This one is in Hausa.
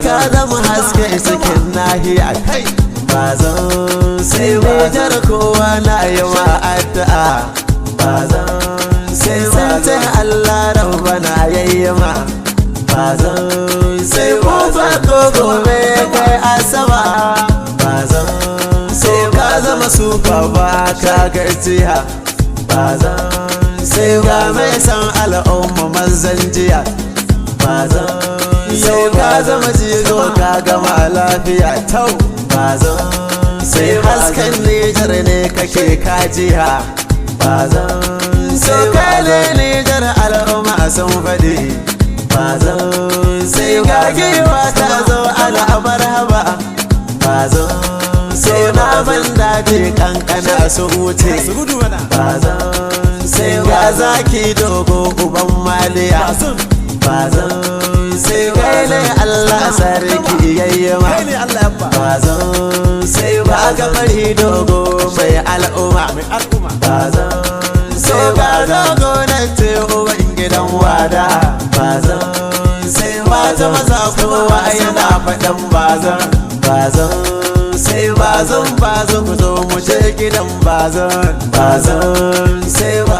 ka zama haske cikin nahiya ba zan sai Nijar kowa na yi wa addu'a ba zan sai ta Allah rabbana yayyama ba zan sai ba ko gobe kai asaba ba zan sai ka zama super ba ka gajiya ba zan sai ga mai san al'umma manzan jiya ba zan sai ka zama jigo ka gama lafiya tau ba zan sai hasken Nijar ne kake kajiya ba zan sai kale Nijar al'umma sun faɗi ba zan sai gagewa ta zo ala marhaba ba zan sai na ban daɗi kankana su wuce ba zan sai ga zaki dogo uban maliya ba zan sai gaile Allah sarki yayyama ba zan sai ba ga bari dogo mai al'umma ba zan sai ba dogo na ce uban gidan wada ba zan sai ba ta maza kowa yana faɗan ba zan sai ba zan ku zo mu je gidan ba zan sai ba